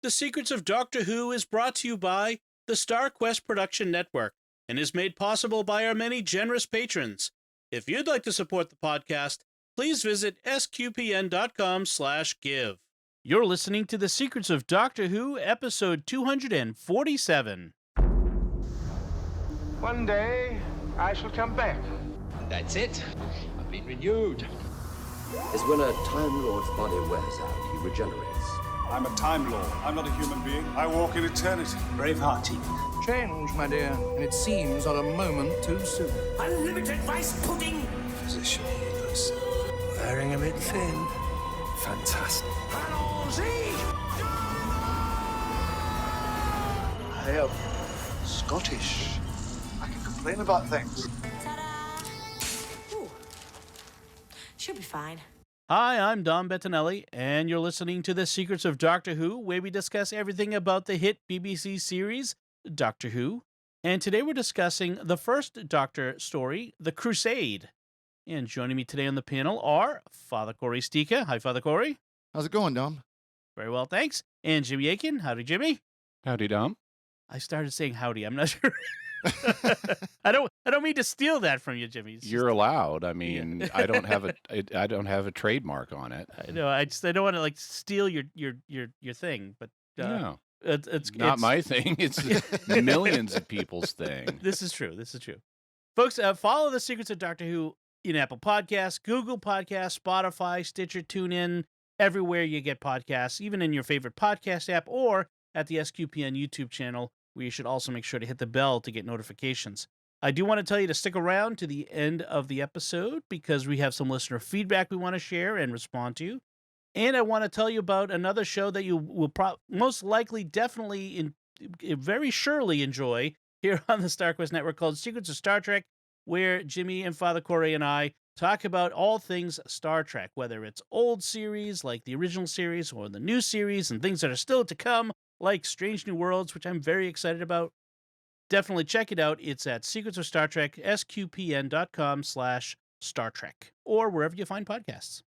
The Secrets of Doctor Who is brought to you by the Star Quest Production Network and is made possible by our many generous patrons. If you'd like to support the podcast, please visit sqpn.com/give. You're listening to The Secrets of Doctor Who, episode 247. One day, I shall come back. That's it. I've been renewed. Is when a Time Lord's body wears out, he regenerates. I'm a Time Lord. I'm not a human being. I walk in eternity. Bravehearty. Change, my dear, and it seems not a moment too soon. Unlimited rice pudding. Position healers. Wearing a bit thin. Fantastic. I am Scottish. I can complain about things. Ooh. She'll be fine. Hi, I'm Dom Bettinelli, and you're listening to The Secrets of Doctor Who, where we discuss everything about the hit BBC series, Doctor Who. And today we're discussing the first Doctor story, The Crusade. And joining me today on the panel are Father Cory Stika. Hi, Father Cory. How's it going, Dom? Very well, thanks. And Jimmy Aiken. Howdy, Jimmy. Howdy, Dom. I started saying howdy. I'm not sure. I don't mean to steal that from you, Jimmy. You're allowed. I mean, I don't have a trademark on it. I know. I don't want to steal your thing, but No, it's not my thing. It's millions of people's thing. This is true. Folks, follow The Secrets of Doctor Who in Apple Podcasts, Google Podcasts, Spotify, Stitcher, TuneIn, everywhere you get podcasts, even in your favorite podcast app or at the SQPN YouTube channel, where you should also make sure to hit the bell to get notifications. I do want to tell you to stick around to the end of the episode because we have some listener feedback we want to share and respond to. And I want to tell you about another show that you will most likely, definitely, very surely enjoy here on the Star Quest Network called Secrets of Star Trek, where Jimmy and Father Cory and I talk about all things Star Trek, whether it's old series like the original series or the new series and things that are still to come, like Strange New Worlds, which I'm very excited about. Definitely check it out. It's at Secrets of Star Trek, sqpn.com/Star Trek, or wherever you find podcasts.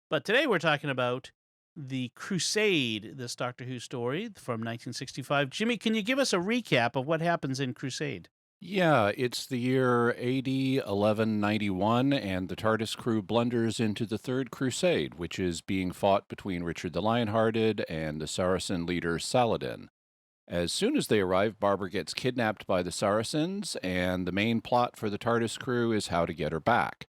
But today we're talking about The Crusade, this Doctor Who story from 1965. Jimmy, can you give us a recap of what happens in Crusade? Yeah, it's the year AD 1191, and the TARDIS crew blunders into the Third Crusade, which is being fought between Richard the Lionhearted and the Saracen leader Saladin. As soon as they arrive, Barbara gets kidnapped by the Saracens, and the main plot for the TARDIS crew is how to get her back.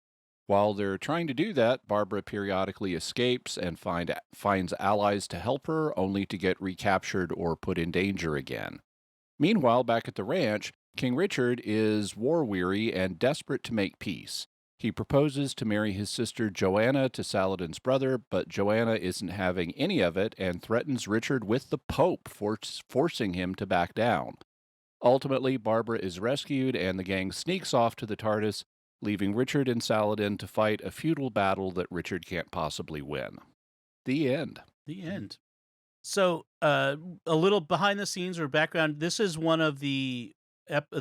While they're trying to do that, Barbara periodically escapes and finds allies to help her, only to get recaptured or put in danger again. Meanwhile, back at the ranch, King Richard is war-weary and desperate to make peace. He proposes to marry his sister Joanna to Saladin's brother, but Joanna isn't having any of it and threatens Richard with the Pope, forcing him to back down. Ultimately, Barbara is rescued and the gang sneaks off to the TARDIS, leaving Richard and Saladin to fight a futile battle that Richard can't possibly win. The end. The end. So, a little behind the scenes or background. This is one of the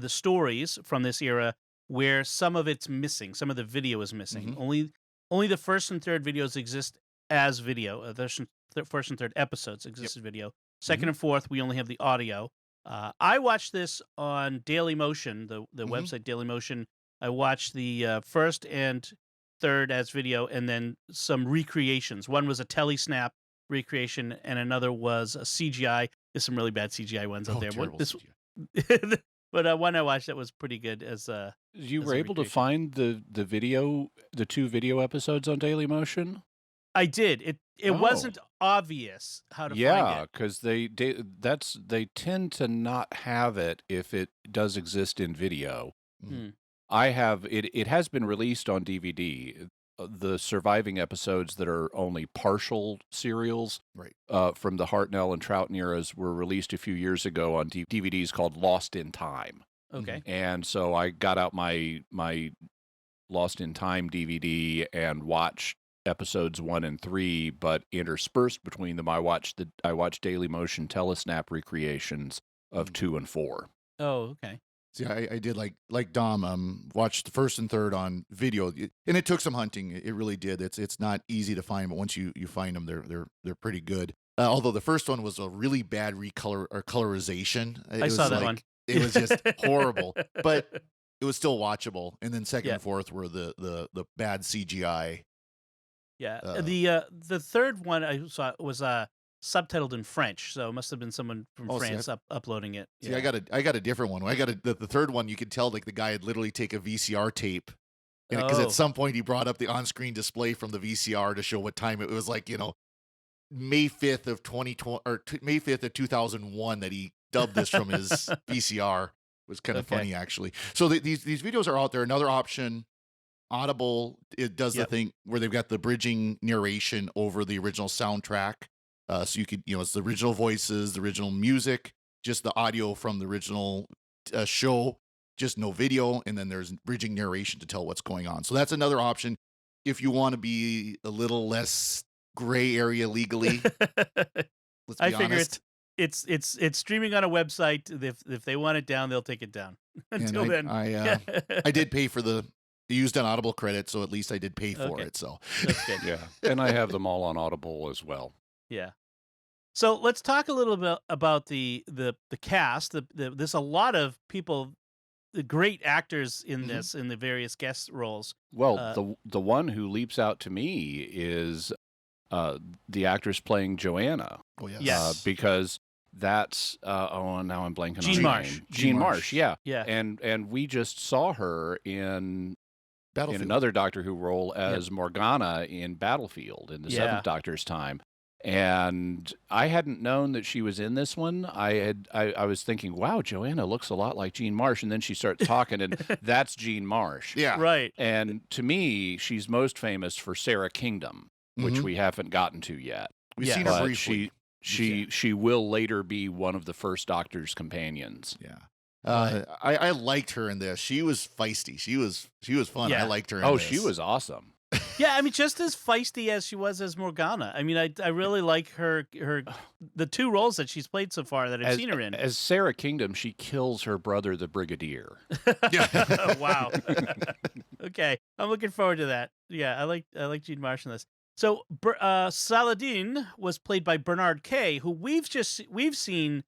stories from this era where some of it's missing. Some of the video is missing. Mm-hmm. Only the first and third videos exist as video. The first and third episodes exist as video. Second and fourth, we only have the audio. I watched this on Dailymotion, the website Dailymotion. I watched the first and third as video, and then some recreations. One was a telesnap recreation, and another was a CGI. There's some really bad CGI ones out there. CGI. But one I watched that was pretty good. You were able to find the two video episodes on Dailymotion? I did. It wasn't obvious how to find it. Yeah, because they tend to not have it if it does exist in video. I have it. It has been released on DVD. The surviving episodes that are only partial serials, right, from the Hartnell and Troughton eras were released a few years ago on DVDs called Lost in Time. Okay. And so I got out my Lost in Time DVD and watched episodes 1 and 3, but interspersed between them, I watched Dailymotion telesnap recreations of 2 and 4. Oh, okay. See, I did like Dom, watched the first and third on video, and it took some hunting. It really did. It's not easy to find, but once you find them, they're pretty good. Although the first one was a really bad colorization. I saw that one. It was just horrible, but it was still watchable. And then second Yeah. and fourth were the bad CGI. Yeah. Uh, The third one I saw was subtitled in French, so it must have been someone from Oh, see, France uploading it. See, I got a different one. The third one. You could tell like the guy had literally take a VCR tape, because Oh. at some point he brought up the on-screen display from the VCR to show what time it was. Like, May 5th of 2020 or May 5th of 2001 that he dubbed this from his VCR. It was kind of Okay. funny actually. So these videos are out there. Another option, Audible, it does the Yep. thing where they've got the bridging narration over the original soundtrack. So you could, it's the original voices, the original music, just the audio from the original show, just no video, and then there's bridging narration to tell what's going on. So that's another option if you want to be a little less gray area legally. Let's be I figure honest. it's streaming on a website. If they want it down, they'll take it down. Until then, I did pay for the used on Audible credit, so at least I did pay for Okay. it. So That's good. Yeah, and I have them all on Audible as well. Yeah. So let's talk a little bit about the cast. There's a lot of people, the great actors in Mhm. this, in the various guest roles. Well, the one who leaps out to me is the actress playing Joanna. oh yes. Yes. Because that's now I'm blanking on Jean her Marsh. name. Jean Jean Marsh. Marsh, yeah. Yeah. And we just saw her in Battlefield. another Doctor Who role as Morgana in Battlefield in the Yeah. Seventh Doctor's time. And I hadn't known that she was in this one. I was thinking, wow, Joanna looks a lot like Jean Marsh, and then she starts talking, and that's Jean Marsh. Yeah. Right. And to me, she's most famous for Sarah Kingdom, which Mhm. we haven't gotten to yet. We've Yeah. seen her But briefly. she will later be one of the first Doctor's companions. Yeah. I liked her in this. She was feisty. She was fun. Yeah. I liked her in Oh, this. she was awesome. Yeah, I mean, just as feisty as she was as Morgana. I mean, I really like her the two roles that she's played so far that I've seen her in. As Sarah Kingdom, she kills her brother, the Brigadier. Yeah. Wow. Okay, I'm looking forward to that. Yeah, I like Jean Marsh in this. So Saladin was played by Bernard Kay, who we've seen.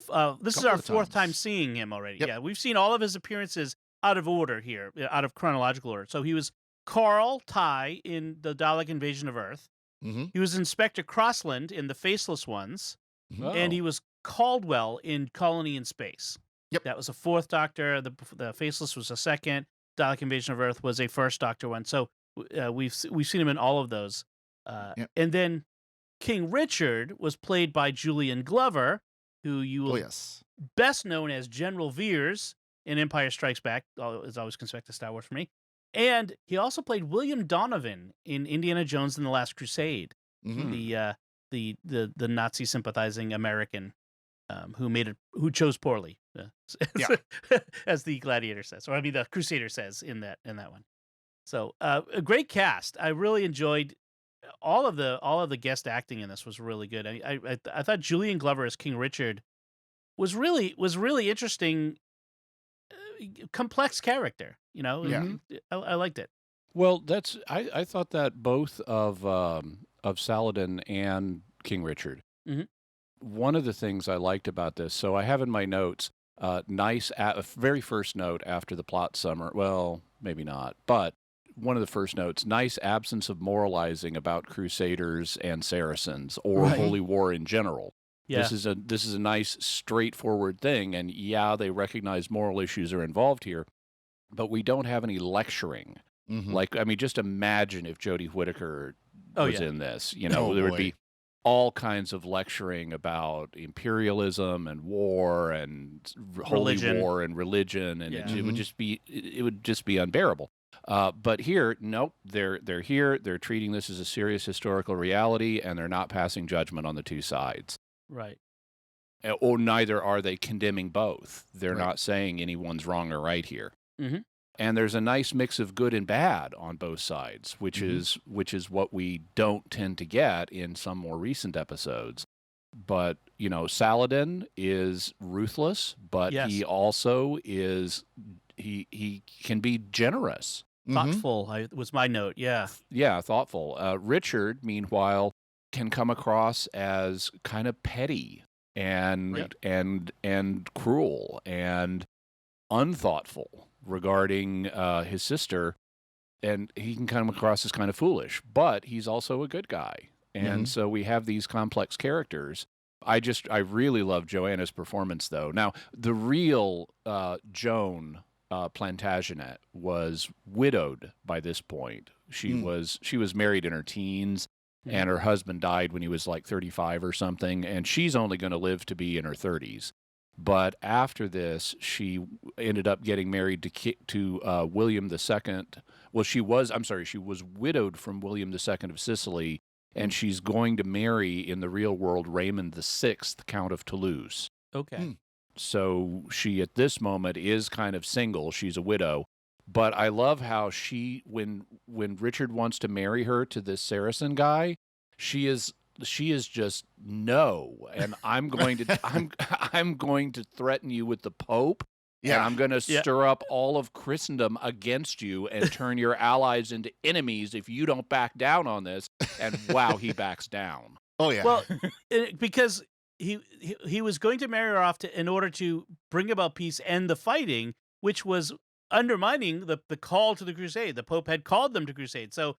This is Couple our of fourth time times. seeing him already. Yep. Yeah, we've seen all of his appearances out of order here, out of chronological order. So he was Carl Tigh in the Dalek Invasion of Earth. Mhm. He was Inspector Crossland in The Faceless Ones. And he Oh. was Caldwell in Colony in Space. Yep. That was a fourth Doctor. The Faceless was a second. Dalek Invasion of Earth was a first Doctor one. So we've seen him in all of those. Yep. And then King Richard was played by Julian Glover, who you Oh will yes. best known as General Veers in Empire Strikes Back. Is always comes back to Star Wars for me. And he also played William Donovan in Indiana Jones and the Last Crusade. Mhm. The Nazi sympathizing American who chose poorly, Yeah. as the Gladiator says, or I mean the Crusader says in that one. So a great cast. I really enjoyed all of the guest acting in this was really good. I thought Julian Glover as King Richard was really interesting, complex character. Yeah. I liked it. Well, I thought that both of Saladin and King Richard. Mhm. One of the things I liked about this, so I have in my notes, very first note after the plot summary. Well, maybe not, but one of the first notes: nice absence of moralizing about Crusaders and Saracens or Right. Holy War in general. Yeah. This is a nice, straightforward thing, and yeah, they recognize moral issues are involved here, but we don't have any lecturing. Mhm. Like, I mean, just imagine if Jodie Whittaker Oh, was yeah. in this. Oh, There would boy. be all kinds of lecturing about imperialism and war and holy Religion. war and religion, and Yeah. it would Mhm. just be unbearable. But here, nope, they're here. They're treating this as a serious historical reality, and they're not passing judgment on the two sides. Right. Or neither are they condemning both. They're Right. not saying anyone's wrong or right here. Mhm. And there's a nice mix of good and bad on both sides, which Mhm. is what we don't tend to get in some more recent episodes. But, Saladin is ruthless, but Yes. he also is he can be generous. Mhm. Thoughtful was my note. Yeah. Yeah, thoughtful. Richard, meanwhile, can come across as kind of petty and cruel and unthoughtful regarding his sister, and he can come across as kind of foolish, but he's also a good guy. And so we have these complex characters. I really love Joanna's performance, though. Now, the real Joan Plantagenet was widowed by this point. She was married in her teens, and her husband died when he was like 35 or something, and she's only going to live to be in her 30s. But after this, she ended up getting married to William II. Well, she was widowed from William II of Sicily, and she's going to marry in the real world Raymond VI, Count of Toulouse. Okay. So she, at this moment, is kind of single. She's a widow. But I love how when Richard wants to marry her to this Saracen guy, she is just no, and I'm going to threaten you with the Pope. Yeah, and I'm going to stir up all of Christendom against you and turn your allies into enemies if you don't back down on this. And wow, he backs down. Oh yeah. Well, because he was going to marry her off in order to bring about peace and the fighting, which was undermining the call to the crusade. The Pope had called them to crusade, so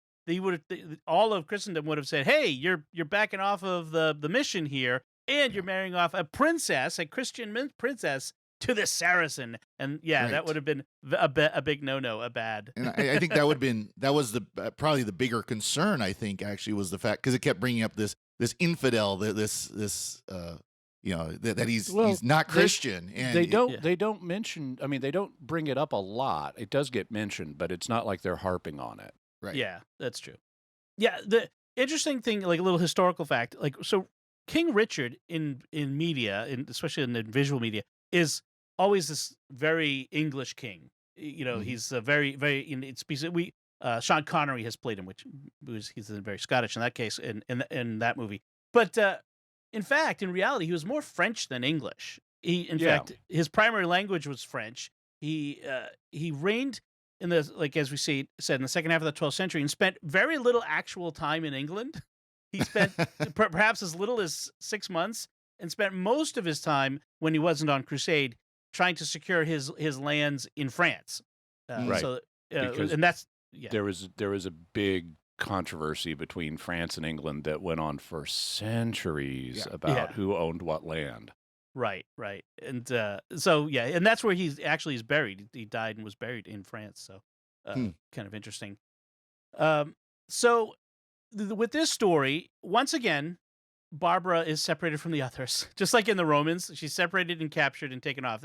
all of Christendom would have said, "Hey, you're backing off of the mission here, and you're marrying off a princess, a Christian princess, to the Saracen." And that would have been a big no-no, a bad. And I think that was probably the bigger concern. I think actually was the fact, because it kept bringing up this infidel, that he's not Christian. And they don't mention. I mean, they don't bring it up a lot. It does get mentioned, but it's not like they're harping on it. Right. Yeah, that's true. Yeah, the interesting thing, like a little historical fact, like so, King Richard in media, especially in the visual media, is always this very English king. He's a very, very. It's because Sean Connery has played him, he's very Scottish in that case in that movie. But in fact, in reality, he was more French than English. In fact, his primary language was French. He reigned in as we said, in the second half of the 12th century, and spent very little actual time in England. He spent perhaps as little as 6 months, and spent most of his time, when he wasn't on crusade, trying to secure his lands in France. Right. So, because and that's there was a big controversy between France and England that went on for centuries about who owned what land. Right. And and that's where he's buried. He died and was buried in France. So kind of interesting. With this story, once again, Barbara is separated from the others. Just like in the Romans, she's separated and captured and taken off.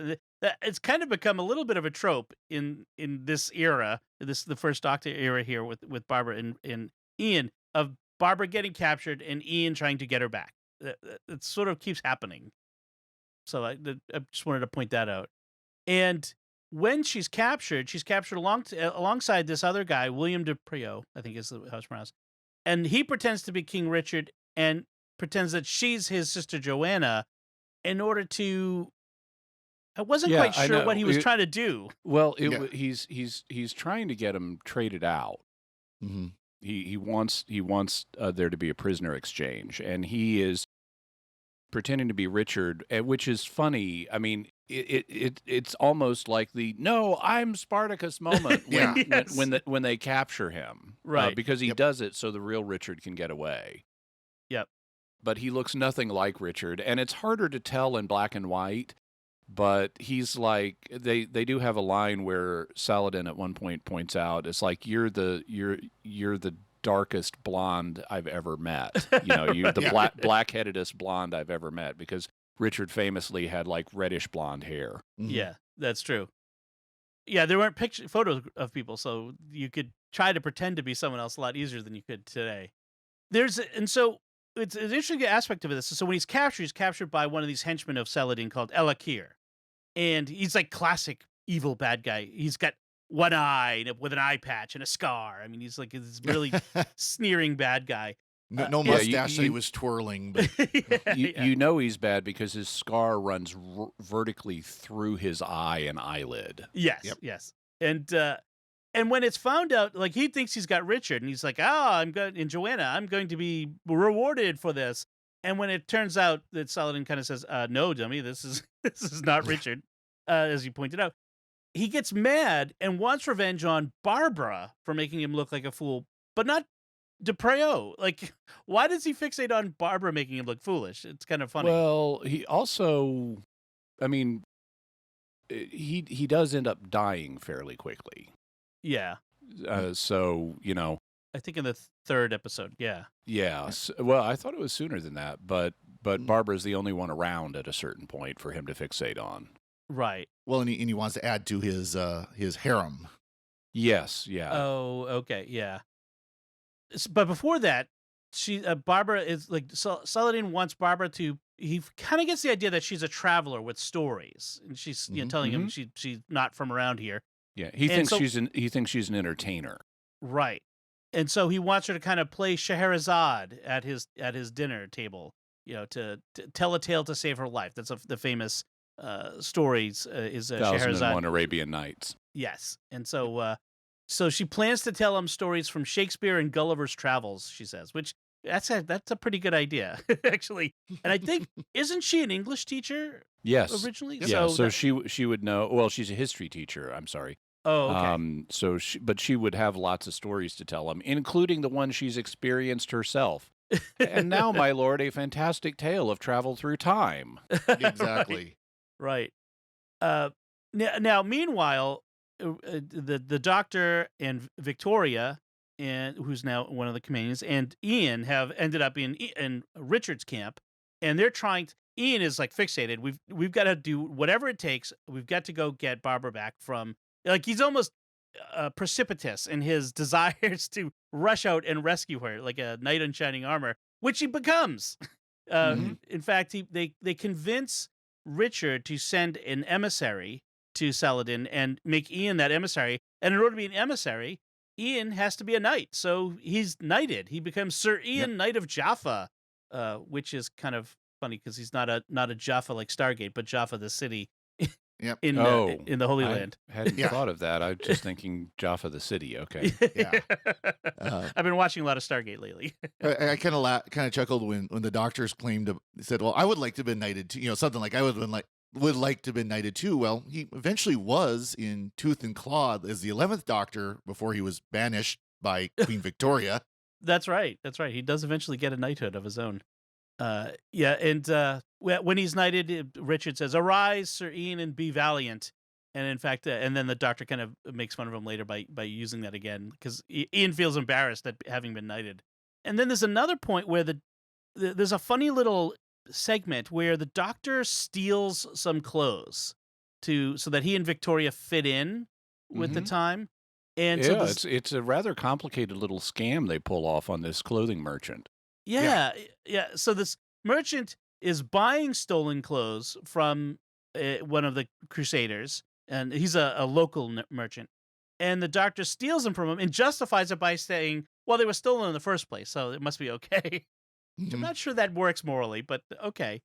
It's kind of become a little bit of a trope in this era, the first Doctor era here with Barbara and Ian, of Barbara getting captured and Ian trying to get her back. It sort of keeps happening. So I just wanted to point that out. And when she's captured alongside this other guy, William de Priau, I think is how it's pronounced. And he pretends to be King Richard and pretends that she's his sister Joanna in order to... I wasn't quite sure what he was trying to do. Well, he's trying to get him traded out. Mm-hmm. He wants there to be a prisoner exchange, and he is pretending to be Richard, which is funny. I mean, it's almost like the "No, I'm Spartacus" moment when they capture him, right? Because he does it so the real Richard can get away. Yep. But he looks nothing like Richard, and it's harder to tell in black and white. But he's like, they do have a line where Saladin at one point points out, it's like, you're the darkest blonde I've ever met. You're the black-headedest blonde I've ever met, because Richard famously had like reddish blonde hair. Mm-hmm. Yeah, that's true. Yeah, there weren't photos of people, so you could try to pretend to be someone else a lot easier than you could today. So it's an interesting aspect of this. So when he's captured by one of these henchmen of Saladin called Elakir. And he's like classic evil bad guy. He's got one eye with an eye patch and a scar. I mean, he's like this really sneering bad guy. No mustache that he was twirling. But you know he's bad because his scar runs vertically through his eye and eyelid. Yes, yes. And And when it's found out, like, he thinks he's got Richard, and he's like, I'm going, and Joanna, I'm going to be rewarded for this. And when it turns out that Saladin kind of says, no, dummy, this is this is not Richard, as you pointed out, he gets mad and wants revenge on Barbara for making him look like a fool, but not DePreo. Like, why does he fixate on Barbara making him look foolish? It's kind of funny. Well, he also, I mean, he does end up dying fairly quickly. Yeah. So, you know. I think in the third episode, yeah. Yeah. Well, I thought it was sooner than that, but Barbara's the only one around at a certain point for him to fixate on. Right. Well, and he wants to add to his harem. Yes, yeah. Oh, okay, yeah. But before that, Barbara is like, Saladin wants Barbara to. He kind of gets the idea that she's a traveler with stories, and she's telling him she's not from around here. Yeah, he thinks she's an entertainer. Right. And so he wants her to kind of play Scheherazade at his dinner table, to tell a tale to save her life. That's the famous stories is Scheherazade. 1001 Arabian Nights. Yes. And so she plans to tell him stories from Shakespeare and Gulliver's Travels, she says, which that's a pretty good idea, actually. And I think, isn't she an English teacher? Yes. Originally? Yeah, so she would know. Well, she's a history teacher, I'm sorry. Oh, okay. But she would have lots of stories to tell him, including the one she's experienced herself. And now, my lord, a fantastic tale of travel through time. Exactly. Right. Now, meanwhile, the Doctor and Victoria, and who's now one of the companions, and Ian have ended up in Richard's camp, and they're trying to. Ian is like fixated. We've got to do whatever it takes. We've got to go get Barbara back from. Like, he's almost precipitous in his desires to rush out and rescue her, like a knight in shining armor, which he becomes. In fact, they convince Richard to send an emissary to Saladin and make Ian that emissary. And in order to be an emissary, Ian has to be a knight. So he's knighted. He becomes Sir Ian, Knight of Jaffa, which is kind of funny because he's not a Jaffa like Stargate, but Jaffa the city. Yep. In the Holy Land. I hadn't thought of that. I was just thinking Jaffa the city. Okay. Yeah. I've been watching a lot of Stargate lately. I kind of chuckled when the doctors said, "Well, I would like to have been knighted too." Something like I would like to have been knighted too. Well, he eventually was in Tooth and Claw as the 11th Doctor before he was banished by Queen Victoria. That's right. He does eventually get a knighthood of his own. When he's knighted, Richard says, "Arise, Sir Ian, and be valiant." And in fact, and then the Doctor kind of makes fun of him later by using that again, because Ian feels embarrassed at having been knighted. And then there's another point where there's a funny little segment where the Doctor steals some clothes so that he and Victoria fit in with the time. And it's a rather complicated little scam they pull off on this clothing merchant. Yeah. So this merchant is buying stolen clothes from one of the Crusaders, and he's a local merchant. And the Doctor steals them from him and justifies it by saying, well, they were stolen in the first place, so it must be okay. I'm not sure that works morally, but okay.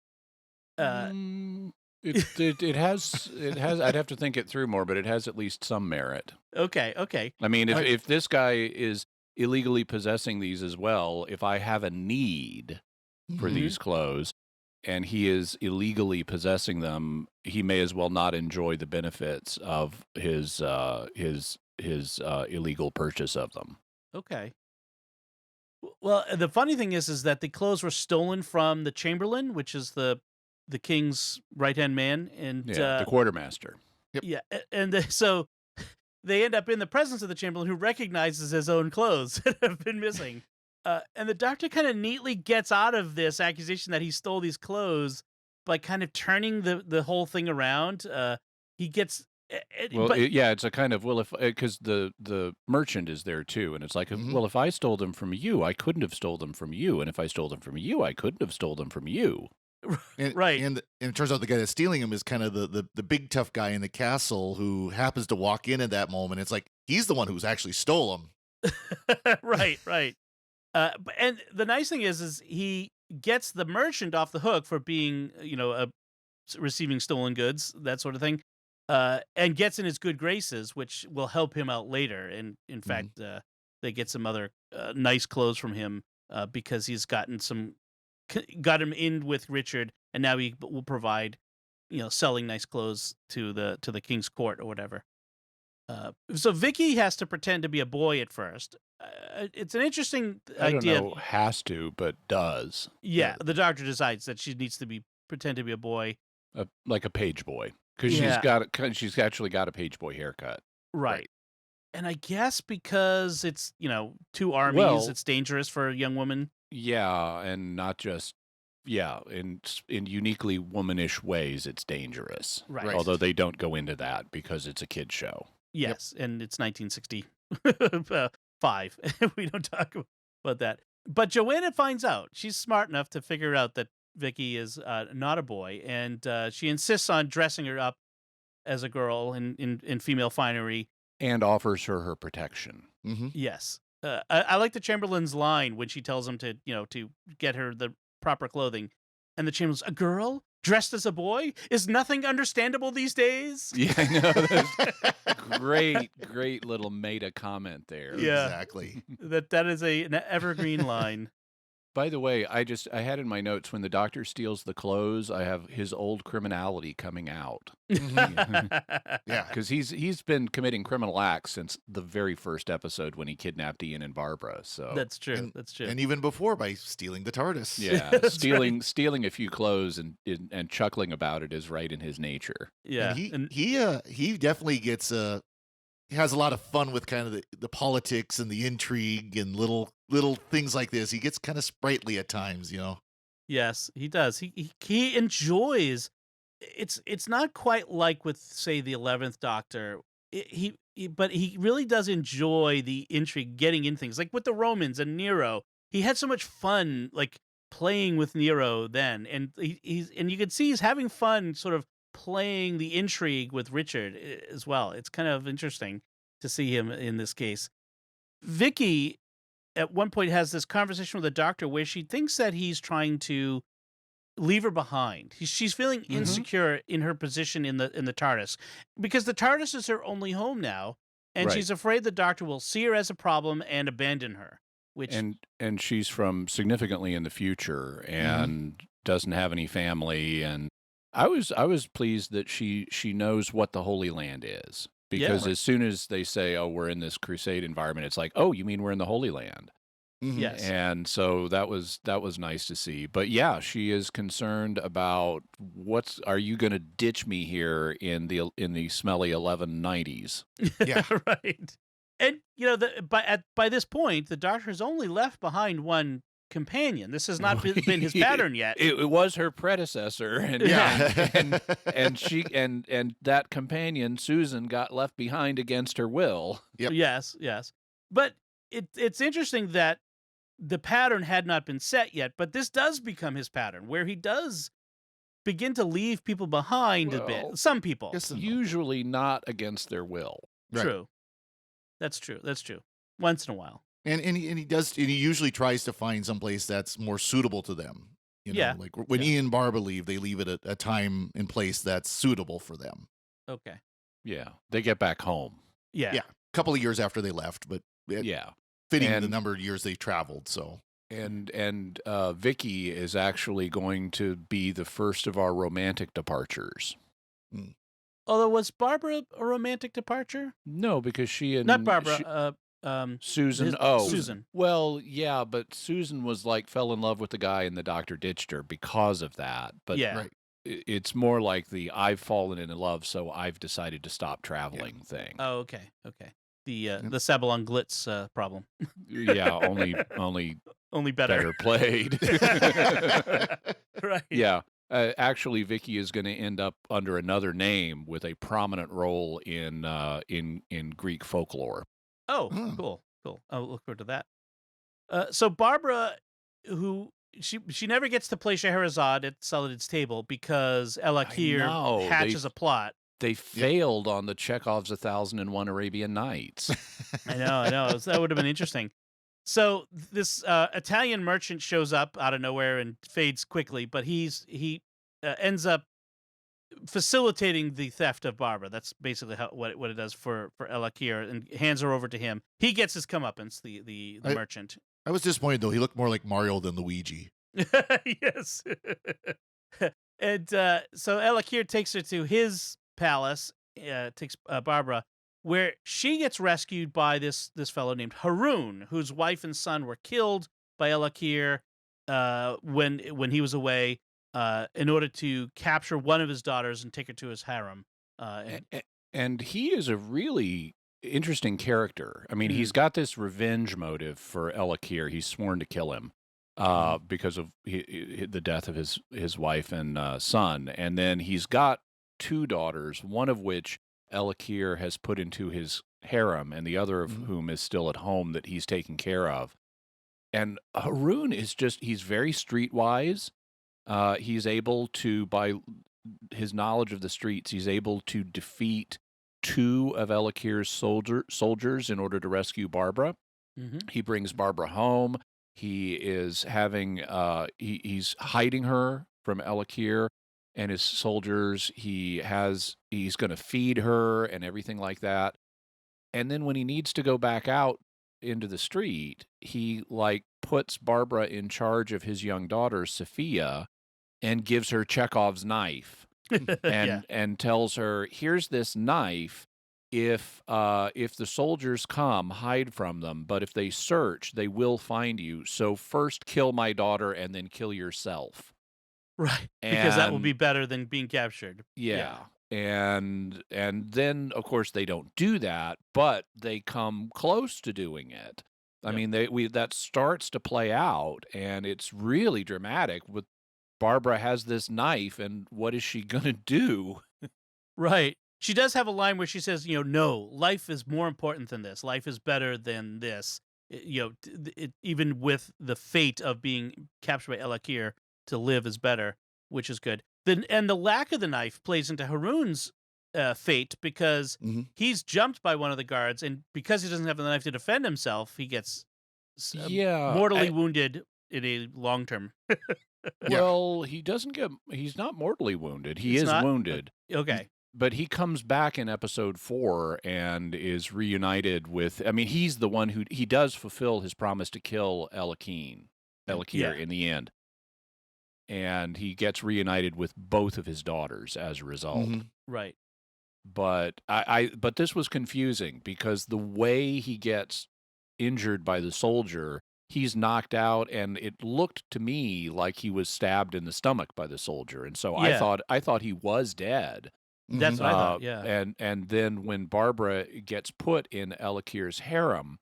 It has. I'd have to think it through more, but it has at least some merit. Okay. I mean, if this guy is illegally possessing these as well, if I have a need for these clothes and he is illegally possessing them, he may as well not enjoy the benefits of his illegal purchase of them. Okay. Well, the funny thing is that the clothes were stolen from the Chamberlain, which is the king's right-hand man, and the quartermaster. Yep. Yeah, and so they end up in the presence of the Chamberlain, who recognizes his own clothes that have been missing. And the Doctor kind of neatly gets out of this accusation that he stole these clothes by kind of turning the whole thing around. He gets... it's a kind of, because the merchant is there too, and it's like, well, if I stole them from you, I couldn't have stole them from you, and if I stole them from you, I couldn't have stole them from you. Right. And it turns out the guy that's stealing him is kind of the big tough guy in the castle who happens to walk in at that moment. It's like he's the one who's actually stole him. Right. And the nice thing is he gets the merchant off the hook for being, receiving stolen goods, that sort of thing. and gets in his good graces, which will help him out later. And in fact, they get some other nice clothes from him because he's got him in with Richard, and now he will provide, selling nice clothes to the king's court or whatever. So Vicky has to pretend to be a boy at first. It's an interesting idea. I don't know, has to, but does. Yeah, the doctor decides that she needs to pretend to be a boy, like a page boy, because she's actually got a page boy haircut. Right. And I guess because it's two armies, it's dangerous for a young woman. Yeah, and not just in uniquely womanish ways, it's dangerous. Right. Although they don't go into that because it's a kid show. Yes, and it's 1965. We don't talk about that. But Joanna finds out. She's smart enough to figure out that Vicky is not a boy, and she insists on dressing her up as a girl in female finery. And offers her protection. Mm-hmm. Yes. I like the Chamberlain's line when she tells him to get her the proper clothing. And the Chamberlain's, a girl dressed as a boy? Is nothing understandable these days? Yeah, I know. That's great little meta comment there. Yeah. Exactly. That is an evergreen line. By the way, I had in my notes, when the doctor steals the clothes, I have his old criminality coming out. Yeah. Because he's been committing criminal acts since the very first episode when he kidnapped Ian and Barbara. So That's true. That's true. And even before, by stealing the TARDIS. yeah, stealing a few clothes and chuckling about it is right in his nature. Yeah. And he definitely gets has a lot of fun with kind of the politics and the intrigue and little things like this. He gets kind of sprightly at times, Yes, he does. He enjoys. It's not quite like with, say, the 11th Doctor. But he really does enjoy the intrigue, getting in things like with the Romans and Nero. He had so much fun, like playing with Nero then, and you can see he's having fun, sort of playing the intrigue with Richard as well. It's kind of interesting to see him in this case. Vicky, at one point, has this conversation with the doctor where she thinks that he's trying to leave her behind. She's feeling insecure in her position in the TARDIS because the TARDIS is her only home now, and she's afraid the doctor will see her as a problem and abandon her. And she's from significantly in the future and doesn't have any family. And I was pleased that she knows what the Holy Land is, because as soon as they say, "Oh, we're in this Crusade environment," it's like, "Oh, you mean we're in the Holy Land?" Yes. And so that was nice to see. But yeah, she is concerned about are you going to ditch me here in the smelly 1190s? Yeah. Right. And by this point, the doctor has only left behind one companion. This has not been his pattern yet. It was her predecessor, and and she and that companion Susan got left behind against her will. Yep. Yes. But it's interesting that the pattern had not been set yet, but this does become his pattern, where he does begin to leave people behind a bit. Some people, usually not against their will. True. That's true. Once in a while. And he usually tries to find someplace that's more suitable to them. Like when Ian and Barbara leave, they leave it a time and place that's suitable for them. Okay. Yeah, they get back home. Yeah. A couple of years after they left, but fitting the number of years they traveled. So and Vicky is actually going to be the first of our romantic departures. Although, was Barbara a romantic departure? No, because she and not Barbara. Susan. Susan. Well, yeah, but Susan was fell in love with the guy and the doctor ditched her because of that. But it's more like the I've fallen in love, so I've decided to stop traveling thing. Oh, okay. The Sabalon Glitz problem. Yeah, only better played. Right. Yeah. Actually, Vicky is going to end up under another name with a prominent role in Greek folklore. Oh, cool. I'll look forward to that. So Barbara, who she never gets to play Scheherazade at Saladin's table because Elakir hatches a plot. They failed on the Chekhov's 1001 Arabian Nights. I know. That would have been interesting. So this Italian merchant shows up out of nowhere and fades quickly, but he ends up facilitating the theft of Barbara. That's basically what it does for Elakir, and hands her over to him. He gets his comeuppance, the merchant. I was disappointed though. He looked more like Mario than Luigi. Yes. And so Elakir takes her to his palace, takes Barbara, where she gets rescued by this fellow named Haroun, whose wife and son were killed by Elakir when he was away, in order to capture one of his daughters and take her to his harem. And he is a really interesting character. I mean, he's got this revenge motive for Elakir. He's sworn to kill him because of the death of his wife and son. And then he's got two daughters, one of which Elakir has put into his harem, and the other of whom is still at home that he's taking care of. And Haroun is he's very streetwise. He's able to, by his knowledge of the streets, he's able to defeat two of Elakir's soldiers in order to rescue Barbara. He brings Barbara home. He is having, he's hiding her from Elakir and his soldiers. He's going to feed her and everything like that. And then when he needs to go back out into the street, he puts Barbara in charge of his young daughter, Sophia, and gives her Chekhov's knife and tells her, here's this knife. If the soldiers come, hide from them. But if they search, they will find you. So first kill my daughter and then kill yourself. Right. Because that will be better than being captured. Yeah. And then, of course, they don't do that, but they come close to doing it. I mean, that starts to play out, and it's really dramatic. With Barbara has this knife, and what is she going to do? Right. She does have a line where she says, no, life is more important than this. Life is better than this. Even with the fate of being captured by Elakir, to live is better, which is good. And the lack of the knife plays into Haroun's fate, because he's jumped by one of the guards, and because he doesn't have the knife to defend himself, he gets mortally wounded in a long term. Well, he's not mortally wounded. He is wounded. Okay. But he comes back in episode 4 and is reunited with, he's the one he does fulfill his promise to kill Elakir in the end. And he gets reunited with both of his daughters as a result. Right. But but this was confusing, because the way he gets injured by the soldier, he's knocked out, and it looked to me like he was stabbed in the stomach by the soldier. And so I thought he was dead. That's what I thought, yeah. And then when Barbara gets put in Elakir's harem,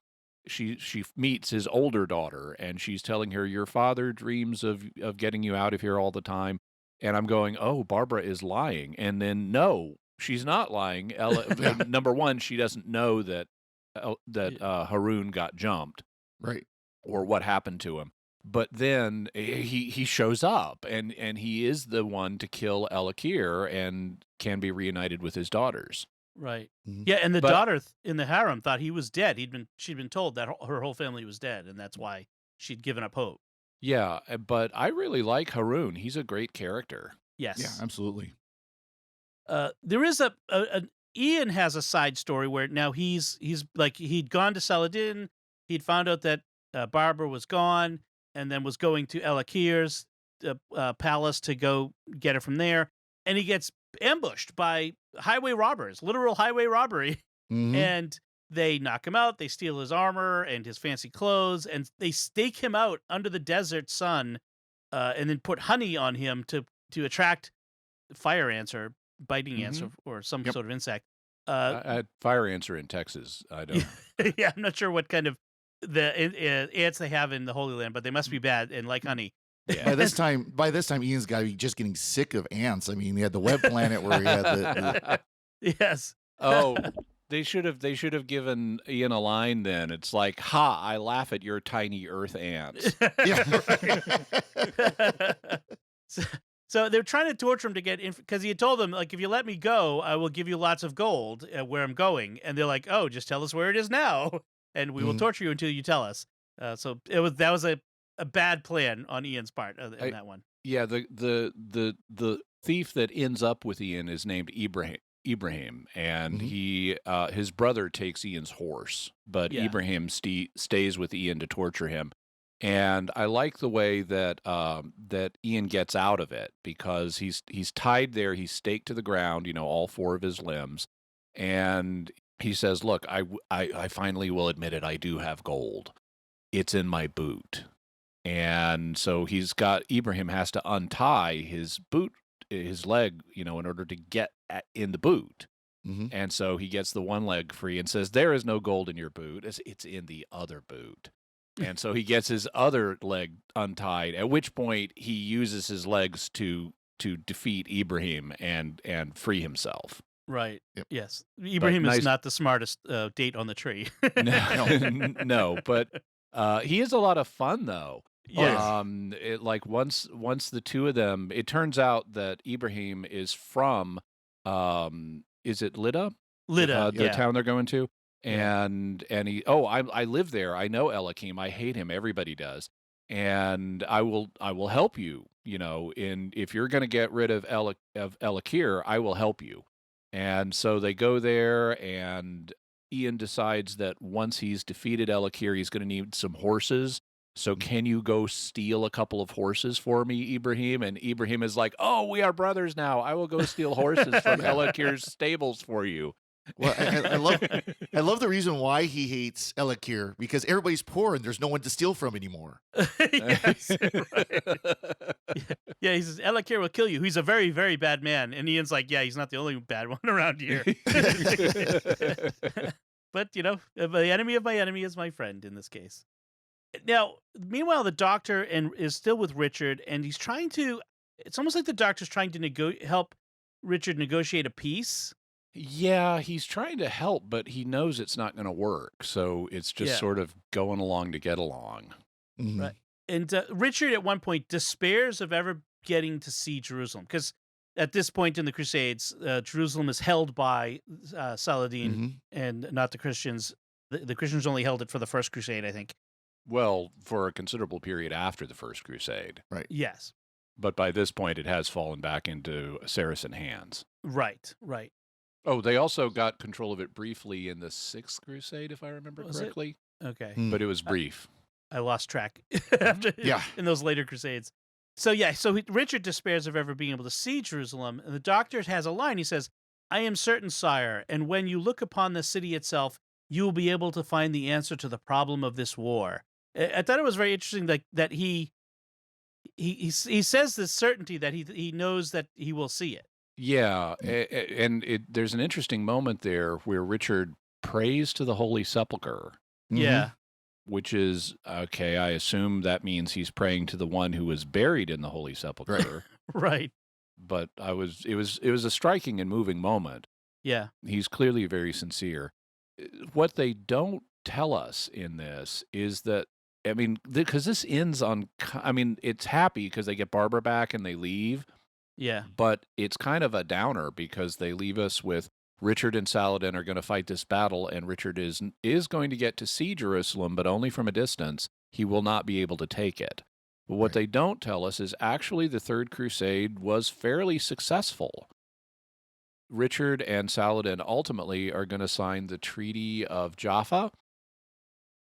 she meets his older daughter, and she's telling her, your father dreams of getting you out of here all the time. And I'm going, oh, Barbara is lying. And then, no, she's not lying. Number one, she doesn't know that Haroun got jumped. Right. Or what happened to him. But then he shows up, and he is the one to kill Elakir and can be reunited with his daughters. Right. Yeah, and the daughter in the harem thought he was dead. She'd been told that her whole family was dead, and that's why she'd given up hope. Yeah, but I really like Haroun. He's a great character. Yes. Yeah, absolutely. There is Ian has a side story where now he's like, he'd gone to Saladin, he'd found out that Barbara was gone, and then was going to Elakir's palace to go get her from there, and he gets ambushed by highway robbers, literal highway robbery, and they knock him out, they steal his armor and his fancy clothes, and they stake him out under the desert sun, and then put honey on him to attract fire ants or biting ants or some sort of insect. Fire ants are in Texas. I don't. Yeah, I'm not sure what kind of the ants they have in the Holy Land, but they must be bad and like honey. Yeah. By this time, Ian's got to be just getting sick of ants. I mean, he had the web planet where he had the... Yes. Oh, they should have given Ian a line then. It's like, ha, I laugh at your tiny earth ants. So they're trying to torture him to get in, because he had told them, like, if you let me go, I will give you lots of gold where I'm going. And they're like, oh, just tell us where it is now, and we will torture you until you tell us. So that was a bad plan on Ian's part in that one. Yeah, the thief that ends up with Ian is named Ibrahim, and Mhm. his brother takes Ian's horse, but Yeah. Ibrahim stays with Ian to torture him. And I like the way that that Ian gets out of it, because he's tied there, he's staked to the ground, all four of his limbs, and he says, "Look, I finally will admit it. I do have gold. It's in my boot." And so Ibrahim has to untie his boot, his leg, in order to get in the boot. Mhm. And so he gets the one leg free and says, "There is no gold in your boot. It's in the other boot." And so he gets his other leg untied, at which point he uses his legs to defeat Ibrahim and free himself. Right. Yep. Yes. Ibrahim is nice- not the smartest date on the tree. No, but he is a lot of fun, though. Yes. Once the two of them, it turns out that Ibrahim is from, is it Lydda? Lydda, The yeah. town they're going to. Yeah. And I live there. I know Elakim. I hate him. Everybody does. And I will help you. If you're going to get rid of Elakir, I will help you. And so they go there, and Ian decides that once he's defeated Elakir, he's going to need some horses. So can you go steal a couple of horses for me, Ibrahim? And Ibrahim is like, "Oh, we are brothers now. I will go steal horses from Elakir's stables for you." Well, I love the reason why he hates Elakir, because everybody's poor and there's no one to steal from anymore. Yes. Right. Yeah, he says, Elakir will kill you. He's a very, very bad man. And Ian's like, yeah, he's not the only bad one around here. But, the enemy of my enemy is my friend in this case. Now, meanwhile, the Doctor is still with Richard, and he's trying to, it's almost like the Doctor's trying to help Richard negotiate a peace. Yeah, he's trying to help, but he knows it's not going to work. So it's just sort of going along to get along. Mhm. Right. And Richard at one point despairs of ever getting to see Jerusalem, because at this point in the Crusades, Jerusalem is held by Saladin Mhm. and not the Christians. The Christians only held it for the First Crusade, I think. Well, for a considerable period after the First Crusade. Yes. But by this point, it has fallen back into Saracen hands. Right. Oh, they also got control of it briefly in the Sixth Crusade, if I remember Was it? correctly. Okay. Mm. But it was brief. I lost track after in those later Crusades. So Richard despairs of ever being able to see Jerusalem, and the Doctor has a line. He says, "I am certain, sire, and when you look upon the city itself, you will be able to find the answer to the problem of this war." I thought it was very interesting that he says this certainty that he knows that he will see it. Yeah, and there's an interesting moment there where Richard prays to the Holy Sepulchre. Yeah. Which is, okay, I assume that means he's praying to the one who was buried in the Holy Sepulchre. Right. But it was a striking and moving moment. Yeah. He's clearly very sincere. What they don't tell us in this is that, because this ends on, it's happy because they get Barbara back and they leave. Yeah. But it's kind of a downer because they leave us with Richard and Saladin are going to fight this battle, and Richard is going to get to see Jerusalem, but only from a distance. He will not be able to take it. But what they don't tell us is actually the Third Crusade was fairly successful. Richard and Saladin ultimately are going to sign the Treaty of Jaffa,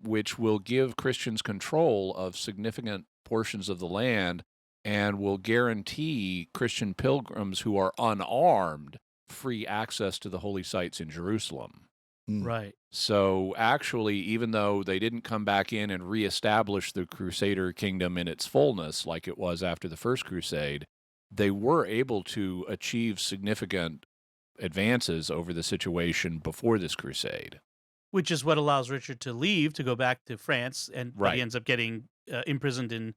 which will give Christians control of significant portions of the land and will guarantee Christian pilgrims who are unarmed free access to the holy sites in Jerusalem. Right. So actually, even though they didn't come back in and reestablish the Crusader kingdom in its fullness like it was after the First Crusade, they were able to achieve significant advances over the situation before this crusade. Which is what allows Richard to leave to go back to France, and he ends up getting imprisoned in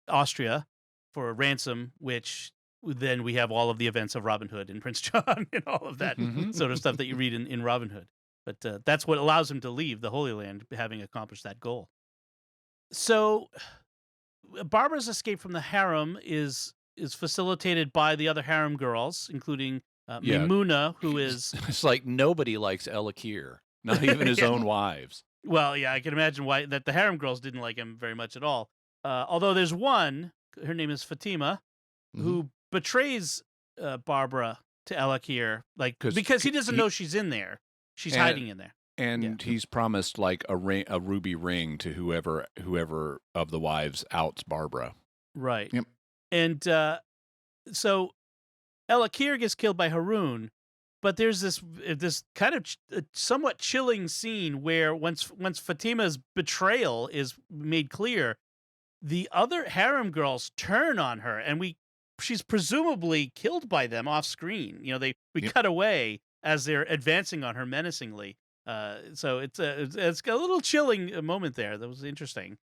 Austria for a ransom, which then we have all of the events of Robin Hood and Prince John and all of that sort of stuff that you read in Robin Hood. But that's what allows him to leave the Holy Land, having accomplished that goal. So Barbara's escape from the harem is facilitated by the other harem girls, including Maimuna, who is... It's like nobody likes Elakir, not even his own wives. Well, yeah, I can imagine why that the harem girls didn't like him very much at all. Although there's one, her name is Fatima, who betrays Barbara to Elakir, like 'Cause because he doesn't he- know she's in there. She's And- hiding in there. And he's promised like a ruby ring to whoever of the wives outs Barbara. Right. Yep. And so Elakir gets killed by Haroun, but there's this kind of somewhat chilling scene where once Fatima's betrayal is made clear, the other harem girls turn on her, and she's presumably killed by them off screen. You know, we cut away as they're advancing on her menacingly. So it's a little chilling moment there. That was interesting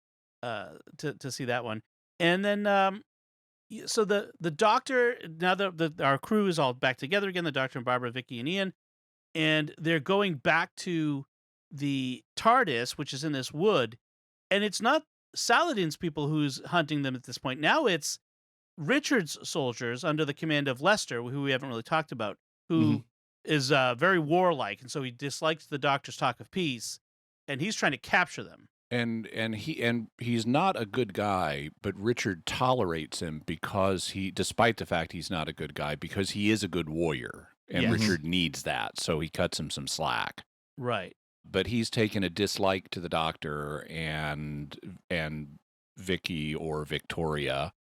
to see that one. And then so the doctor, now our crew is all back together again, the doctor and Barbara, Vicky and Ian, and they're going back to the TARDIS, which is in this wood, and it's not Saladin's people who's hunting them at this point. Now it's Richard's soldiers under the command of Lester, who we haven't really talked about, who is very warlike, and so he dislikes the doctor's talk of peace, and he's trying to capture them. And he's not a good guy, but Richard tolerates him because despite the fact he's not a good guy, because he is a good warrior, and Yes. Richard needs that, so he cuts him some slack. Right. But he's taken a dislike to the doctor and Vicky or Victoria,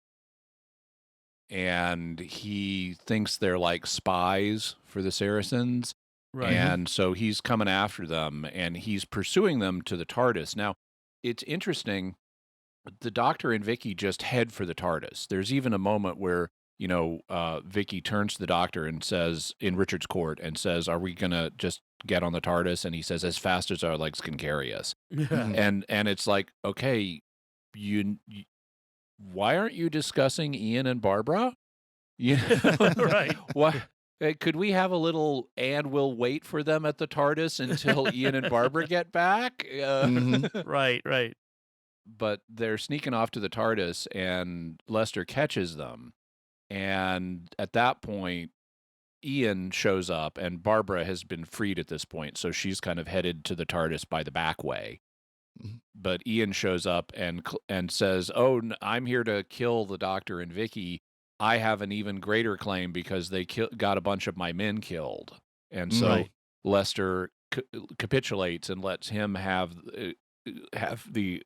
and he thinks they're like spies for the Saracens. Right. And so he's coming after them, and he's pursuing them to the TARDIS. Now, it's interesting. The Doctor and Vicky just head for the TARDIS. There's even a moment where, Vicky turns to the Doctor and says, in Richard's court, and says, "Are we gonna just get on the TARDIS?" And he says, "As fast as our legs can carry us." And it's like, okay, you why aren't you discussing Ian and Barbara? Right. Why? Could we have a little, and we'll wait for them at the TARDIS until Ian and Barbara get back? Right. But they're sneaking off to the TARDIS, and Lester catches them. And at that point, Ian shows up, and Barbara has been freed at this point, so she's kind of headed to the TARDIS by the back way. But Ian shows up and says, "Oh, I'm here to kill the Doctor and Vicky. I have an even greater claim because they got a bunch of my men killed." And so Lester capitulates and lets him have the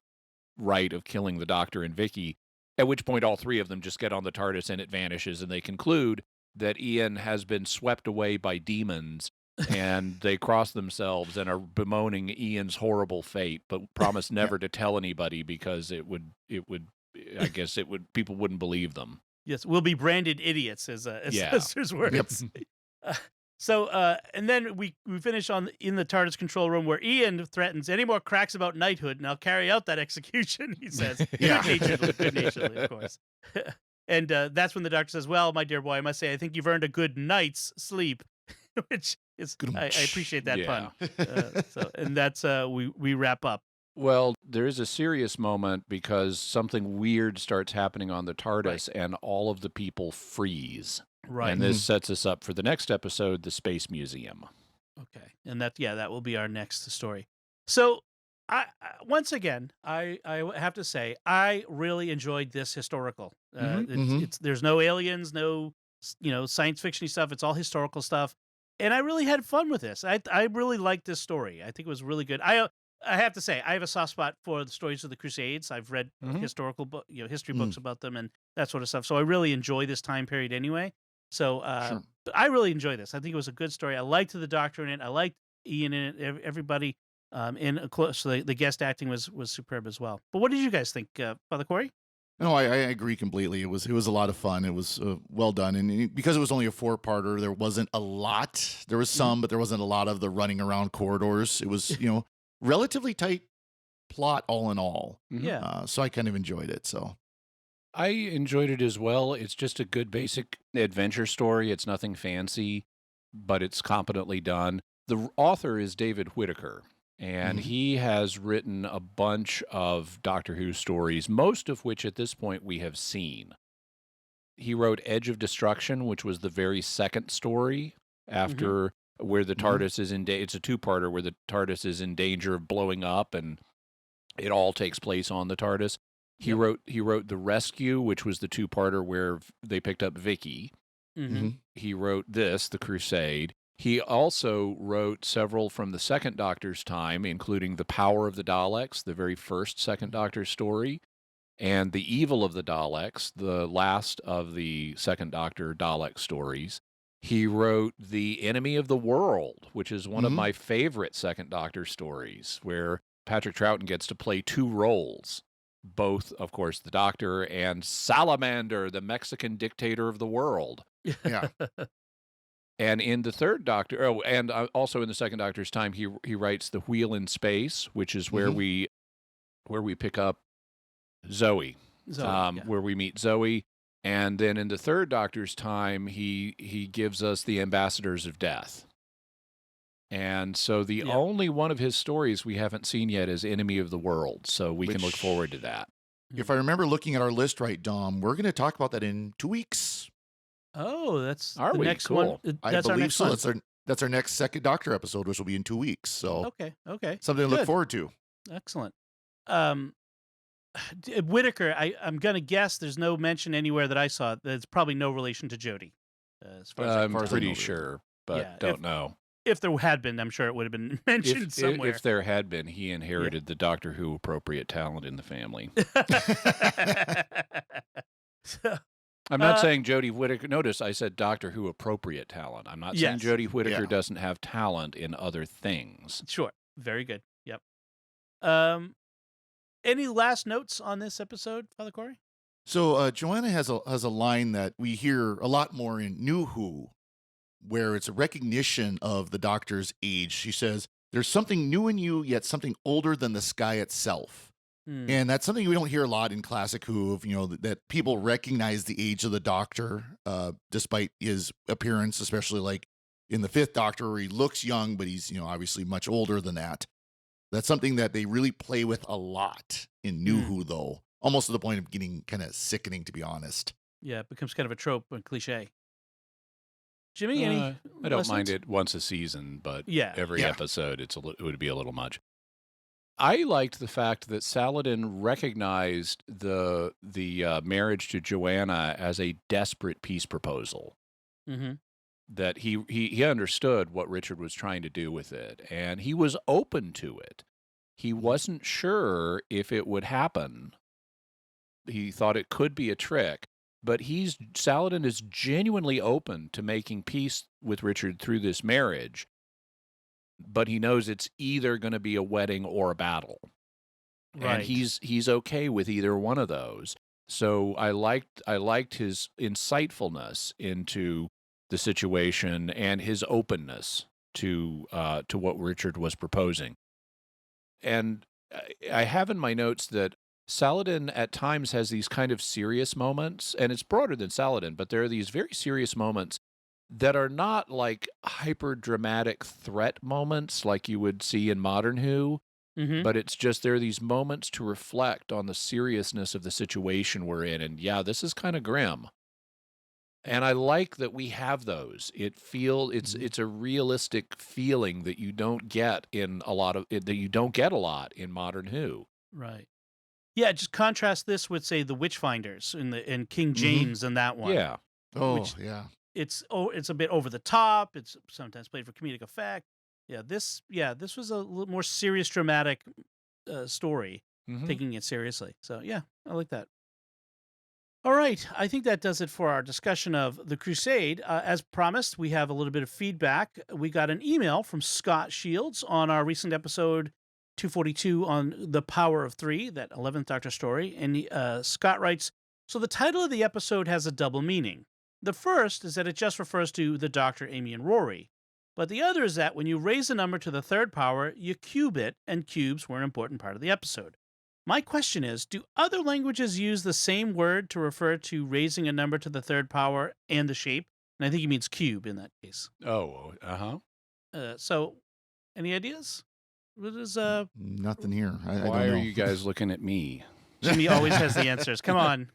right of killing the Doctor and Vicky, at which point all three of them just get on the TARDIS and it vanishes, and they conclude that Ian has been swept away by demons, and they cross themselves and are bemoaning Ian's horrible fate, but promise never to tell anybody because people wouldn't believe them. Yes, we'll be branded idiots, as Lester's words. So, and then we finish in the TARDIS control room where Ian threatens any more cracks about knighthood, and I'll carry out that execution. He says, good naturedly, of course. And that's when the Doctor says, "Well, my dear boy, I must say, I think you've earned a good night's sleep," which is I appreciate that pun. And that's we wrap up. Well, there is a serious moment because something weird starts happening on the TARDIS, and all of the people freeze. Right. And this sets us up for the next episode, the Space Museum. Okay. And that will be our next story. So, once again, I have to say, I really enjoyed this historical. There's no aliens, no science fiction stuff. It's all historical stuff, and I really had fun with this. I really liked this story. I think it was really good. I have to say, I have a soft spot for the stories of the Crusades. I've read historical history books about them and that sort of stuff. So I really enjoy this time period anyway. So I really enjoy this. I think it was a good story. I liked the Doctor in it. I liked Ian in it. Everybody, and of course the guest acting was superb as well. But what did you guys think, Father Cory? No, I agree completely. It was a lot of fun. It was well done, and because it was only a 4-parter, there wasn't a lot. There was some, but there wasn't a lot of the running around corridors. It was relatively tight plot all in all. Yeah. So I kind of enjoyed it. So I enjoyed it as well. It's just a good basic adventure story. It's nothing fancy, but it's competently done. The author is David Whitaker, and he has written a bunch of Doctor Who stories, most of which at this point we have seen. He wrote Edge of Destruction, which was the very second story after where the TARDIS is in it's a 2-parter where the TARDIS is in danger of blowing up, and it all takes place on the TARDIS. He wrote The Rescue, which was the 2-parter where they picked up Vicky. Mm-hmm. He wrote this, The Crusade. He also wrote several from the Second Doctor's time, including The Power of the Daleks, the very first Second Doctor story, and The Evil of the Daleks, the last of the Second Doctor Dalek stories. He wrote The Enemy of the World, which is one of my favorite Second Doctor stories, where Patrick Troughton gets to play two roles, both, of course, the Doctor and Salamander, the Mexican dictator of the world. Yeah. And in the Third Doctor, also in the Second Doctor's time, he writes The Wheel in Space, which is where we pick up Zoe, where we meet Zoe. And then in the Third Doctor's time, he gives us The Ambassadors of Death. And so the only one of his stories we haven't seen yet is Enemy of the World. So we can look forward to that. If I remember looking at our list right, Dom, we're going to talk about that in 2 weeks. Oh, that's the next cool. one. I believe so. That's our next Second Doctor episode, which will be in 2 weeks. So okay. Something to look forward to. Excellent. Whitaker, I'm going to guess there's no mention anywhere that I saw that it's probably no relation to Jodie. As far as I'm pretty sure, but don't know. If there had been, I'm sure it would have been mentioned somewhere. If there had been, he inherited the Doctor Who appropriate talent in the family. I'm not saying Jodie Whittaker. Notice I said Doctor Who appropriate talent. I'm not saying Jodie Whittaker doesn't have talent in other things. Sure. Very good. Yep. Any last notes on this episode, Father Cory? So Joanna has a line that we hear a lot more in New Who, where it's a recognition of the Doctor's age. She says, "There's something new in you, yet something older than the sky itself." And that's something we don't hear a lot in classic Who, that people recognize the age of the Doctor, despite his appearance, especially like in the Fifth Doctor, where he looks young, but he's, obviously much older than that. That's something that they really play with a lot in New Who, though, almost to the point of getting kind of sickening, to be honest. Yeah, it becomes kind of a trope and cliche. Jimmy, any I don't mind it once a season, but every episode it would be a little much. I liked the fact that Saladin recognized the marriage to Joanna as a desperate peace proposal. That he understood what Richard was trying to do with it, and he was open to it. He wasn't sure if it would happen. He thought it could be a trick, but Saladin is genuinely open to making peace with Richard through this marriage. But he knows it's either going to be a wedding or a battle. Right. And he's okay with either one of those. So I liked his insightfulness into the situation and his openness to what Richard was proposing. And I have in my notes that Saladin at times has these kind of serious moments, and it's broader than Saladin, but there are these very serious moments that are not like hyper dramatic threat moments like you would see in modern Who, but it's just there are these moments to reflect on the seriousness of the situation we're in, and this is kind of grim. And I like that we have those. It's a realistic feeling that you don't get a lot in modern Who. Right. Yeah, just contrast this with, say, the Witchfinders in King James and that one. Yeah. It's a bit over the top. It's sometimes played for comedic effect. This was a little more serious, dramatic story, taking it seriously. So I like that. All right, I think that does it for our discussion of The Crusade. As promised, we have a little bit of feedback. We got an email from Scott Shields on our recent episode 242 on The Power of Three, that 11th Doctor story. And Scott writes, "So the title of the episode has a double meaning. The first is that it just refers to the Doctor, Amy, and Rory. But the other is that when you raise a number to the third power, you cube it, and cubes were an important part of the episode. My question is, do other languages use the same word to refer to raising a number to the third power and the shape?" And I think he means cube in that case. Oh, So, any ideas? What is Nothing here. I don't know. Why are you guys looking at me? Jimmy always has the answers. Come on.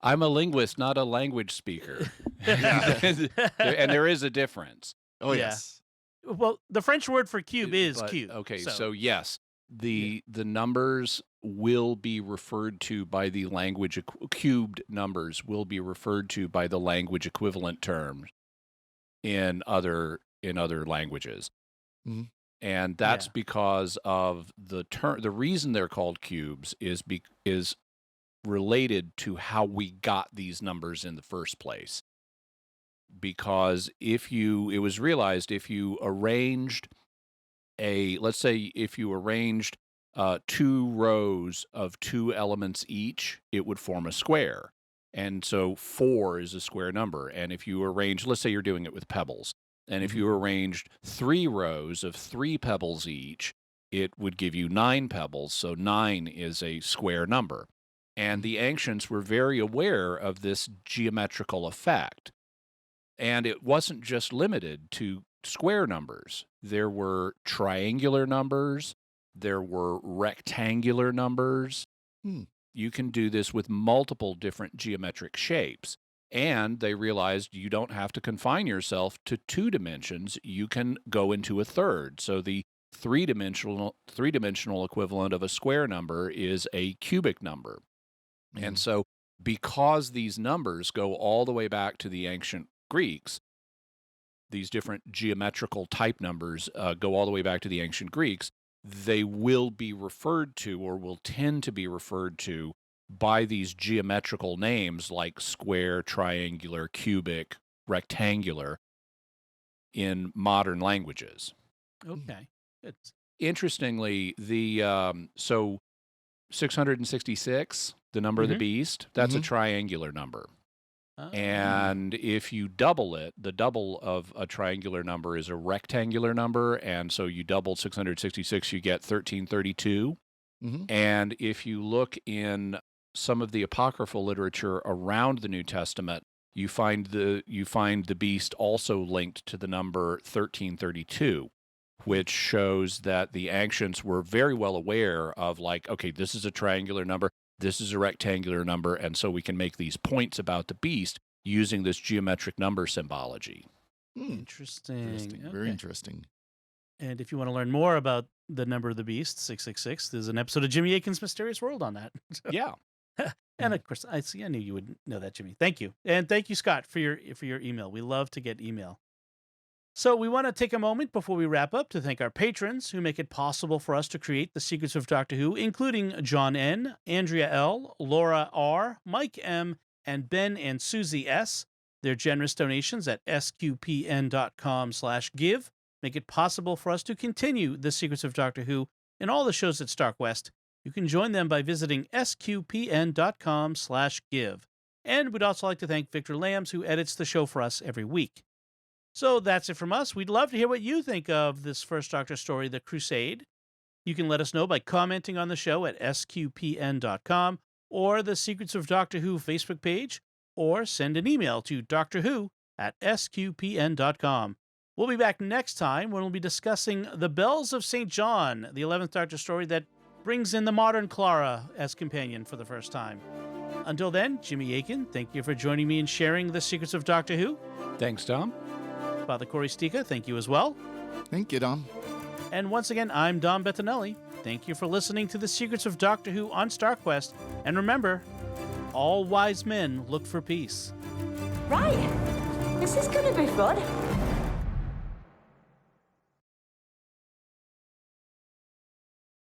I'm a linguist, not a language speaker. And there is a difference. Oh, yes. Well, the French word for cube is cube. Okay, so yes. the numbers will be referred to by the language cubed numbers will be referred to by the language equivalent terms in other languages. Mm-hmm. And that's because of the reason they're called cubes is related to how we got these numbers in the first place. Because it was realized if you arranged let's say if you arranged 2 rows of 2 elements each, it would form a square. And so 4 is a square number. And if you arrange, let's say you're doing it with pebbles, and if you arranged 3 rows of 3 pebbles each, it would give you 9 pebbles. So 9 is a square number. And the ancients were very aware of this geometrical effect. And it wasn't just limited to square numbers. There were triangular numbers. There were rectangular numbers. You can do this with multiple different geometric shapes. And they realized you don't have to confine yourself to 2 dimensions. You can go into a third. So the three-dimensional equivalent of a square number is a cubic number. And so because these numbers go all the way back to the ancient Greeks, these different geometrical type numbers go all the way back to the ancient Greeks, they will be referred to or will tend to be referred to by these geometrical names like square, triangular, cubic, rectangular in modern languages. Okay. It's Interestingly, so 666, the number of the beast, that's a triangular number. And if you double it, the double of a triangular number is a rectangular number. And so you double 666, you get 1332. And if you look in some of the apocryphal literature around the New Testament, you find the beast also linked to the number 1332, which shows that the ancients were very well aware of, like, okay, this is a triangular number, this is a rectangular number, and so we can make these points about the beast using this geometric number symbology. interesting. Very Okay. interesting. And if you want to learn more about the number of the beast, 666, there's an episode of Jimmy Akin's Mysterious World on that. So- Yeah. And of course, I knew you would know that, Jimmy. Thank you. And thank you, Scott, for your email. We love to get email. So we want to take a moment before we wrap up to thank our patrons who make it possible for us to create the Secrets of Doctor Who, including John N., Andrea L., Laura R., Mike M., and Ben and Susie S. Their generous donations at sqpn.com/give make it possible for us to continue the Secrets of Doctor Who and all the shows at Stark West. You can join them by visiting sqpn.com/give. And we'd also like to thank Victor Lambs, who edits the show for us every week. So that's it from us. We'd love to hear what you think of this first Doctor story, The Crusade. You can let us know by commenting on the show at sqpn.com or the Secrets of Doctor Who Facebook page, or send an email to drwho@sqpn.com. We'll be back next time when we'll be discussing The Bells of St. John, the 11th Doctor story that brings in the modern Clara as companion for the first time. Until then, Jimmy Akin, thank you for joining me and sharing the Secrets of Doctor Who. Thanks, Tom. Father Cory Stika, thank you as well. Thank you, Dom. And once again, I'm Dom Bettinelli. Thank you for listening to the Secrets of Doctor Who on StarQuest. And remember, all wise men look for peace. Right. This is gonna be fun.